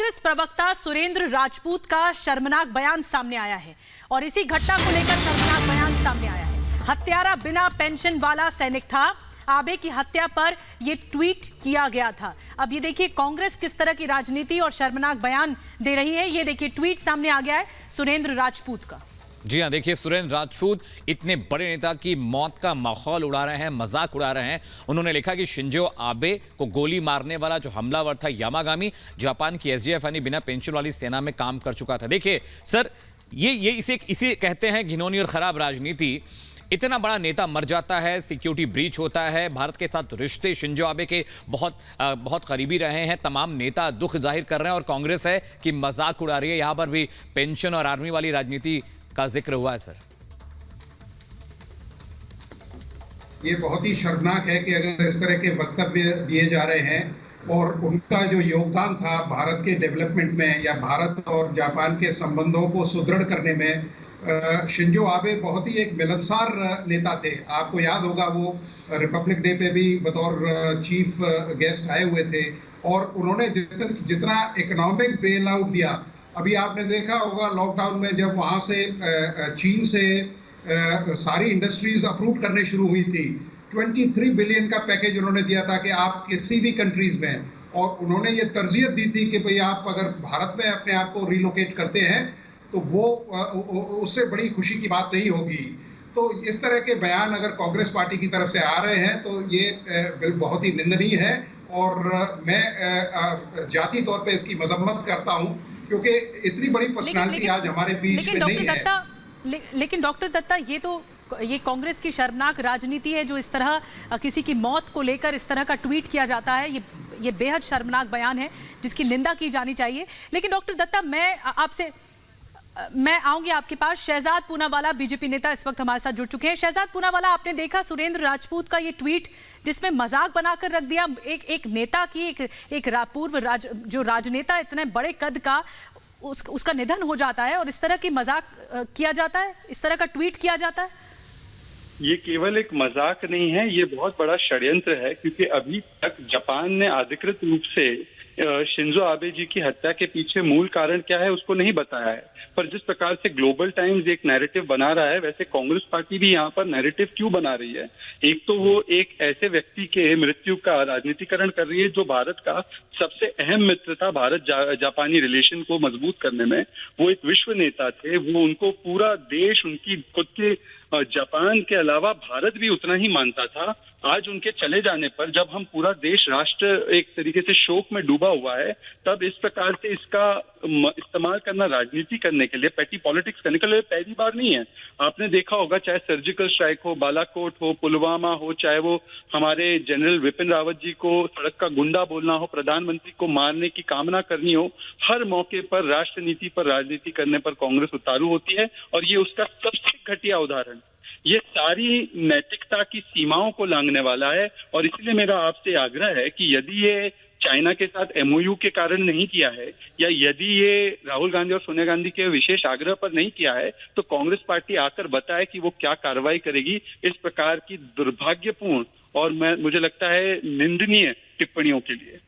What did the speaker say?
कांग्रेस प्रवक्ता सुरेंद्र राजपूत का शर्मनाक बयान सामने आया है और इसी घटना को लेकर शर्मनाक बयान सामने आया है। हत्यारा बिना पेंशन वाला सैनिक था। आबे की हत्या पर यह ट्वीट किया गया था। अब ये देखिए कांग्रेस किस तरह की राजनीति और शर्मनाक बयान दे रही है। ये देखिए ट्वीट सामने आ गया है सुरेंद्र राजपूत का। जी हाँ, देखिए सुरेंद्र राजपूत इतने बड़े नेता की मौत का माहौल उड़ा रहे हैं, मजाक उड़ा रहे हैं। उन्होंने लिखा कि शिंजो आबे को गोली मारने वाला जो हमलावर था यामागामी, जापान की एसडीएफ यानी बिना पेंशन वाली सेना में काम कर चुका था। देखिए सर, ये इसे कहते हैं घिनौनी और खराब राजनीति। इतना बड़ा नेता मर जाता है, सिक्योरिटी ब्रीच होता है, भारत के साथ रिश्ते शिंजो आबे के बहुत करीबी रहे हैं। तमाम नेता दुख जाहिर कर रहे हैं और कांग्रेस है कि मजाक उड़ा रही है। यहां पर भी पेंशन और आर्मी वाली राजनीति का जिक्र हुआ है। सर, ये बहुत ही शर्मनाक है कि अगर इस तरह के वक्तव्य दिए जा रहे हैं और उनका जो योगदान था भारत के डेवलपमेंट में या भारत और जापान के संबंधों को सुदृढ़ करने में, शिंजो आबे बहुत ही एक मिलनसार नेता थे। आपको याद होगा वो रिपब्लिक डे पे भी बतौर चीफ गेस्ट आए हुए थे और उन्होंने जितना इकोनॉमिक बेल आउट दिया। अभी आपने देखा होगा लॉकडाउन में जब वहाँ से चीन से सारी इंडस्ट्रीज अप्रूव करने शुरू हुई थी, 23 बिलियन का पैकेज उन्होंने दिया था कि आप किसी भी कंट्रीज में, और उन्होंने ये तरजीह दी थी कि भाई आप अगर भारत में अपने आप को रिलोकेट करते हैं तो वो उससे बड़ी खुशी की बात नहीं होगी। तो इस तरह के बयान अगर कांग्रेस पार्टी की तरफ से आ रहे हैं तो ये बहुत ही निंदनीय है और मैं जाती तौर पे इसकी मजम्मत करता हूं क्योंकि इतनी बड़ी पर्सनालिटी आज हमारे बीच में नहीं है। लेकिन डॉक्टर दत्ता, ये कांग्रेस की शर्मनाक राजनीति है जो इस तरह किसी की मौत को लेकर इस तरह का ट्वीट किया जाता है। ये बेहद शर्मनाक बयान है जिसकी निंदा की जानी चाहिए। लेकिन डॉक्टर दत्ता, मैं आऊंगी आपके पास। शहजाद पूनावाला जो नेता इस वक्त हमारे साथ जुड़ चुके हैं। शहजाद पूनावाला, आपने देखा सुरेंद्र राजपूत का ये ट्वीट जिसमें मजाक बनाकर रख दिया एक नेता की, एक पूर्व जो राजनेता इतने बड़े कद का, उसका निधन हो जाता है और इस तरह की मजाक किया जाता है, इस तरह का ट्वीट किया जाता है। ये केवल एक मजाक नहीं है, ये बहुत बड़ा षड्यंत्र है क्योंकि अभी तक जापान ने अधिकृत रूप से शिंजो आबे जी की हत्या के पीछे मूल कारण क्या है उसको नहीं बताया है। पर जिस प्रकार से ग्लोबल टाइम्स एक नैरेटिव बना रहा है, वैसे कांग्रेस पार्टी भी यहाँ पर नैरेटिव क्यों बना रही है? एक तो वो एक ऐसे व्यक्ति के मृत्यु का राजनीतिकरण कर रही है जो भारत का सबसे अहम मित्र था भारत जापानी रिलेशन को मजबूत करने में। वो एक विश्व नेता थे, वो उनको पूरा देश उनकी खुद के जापान के अलावा भारत भी उतना ही मानता था। आज उनके चले जाने पर जब हम पूरा देश राष्ट्र एक तरीके से शोक में डूबा हुआ है, तब इस प्रकार से इसका इस्तेमाल करना राजनीति करने के लिए, पेटी पॉलिटिक्स करने के लिए पहली बार नहीं है। आपने देखा होगा चाहे सर्जिकल स्ट्राइक हो, बालाकोट हो, पुलवामा हो, चाहे वो हमारे जनरल विपिन रावत जी को सड़क का गुंडा बोलना हो, प्रधानमंत्री को मारने की कामना करनी हो, हर मौके पर राष्ट्र नीति पर राजनीति करने पर कांग्रेस उतारू होती है और ये उसका सबसे घटिया उदाहरण। ये सारी नैतिकता की सीमाओं को लांघने वाला है और इसलिए मेरा आपसे आग्रह है कि यदि ये चाइना के साथ एमओयू के कारण नहीं किया है या यदि ये राहुल गांधी और सोनिया गांधी के विशेष आग्रह पर नहीं किया है, तो कांग्रेस पार्टी आकर बताए कि वो क्या कार्रवाई करेगी इस प्रकार की दुर्भाग्यपूर्ण और मुझे लगता है निंदनीय टिप्पणियों के लिए।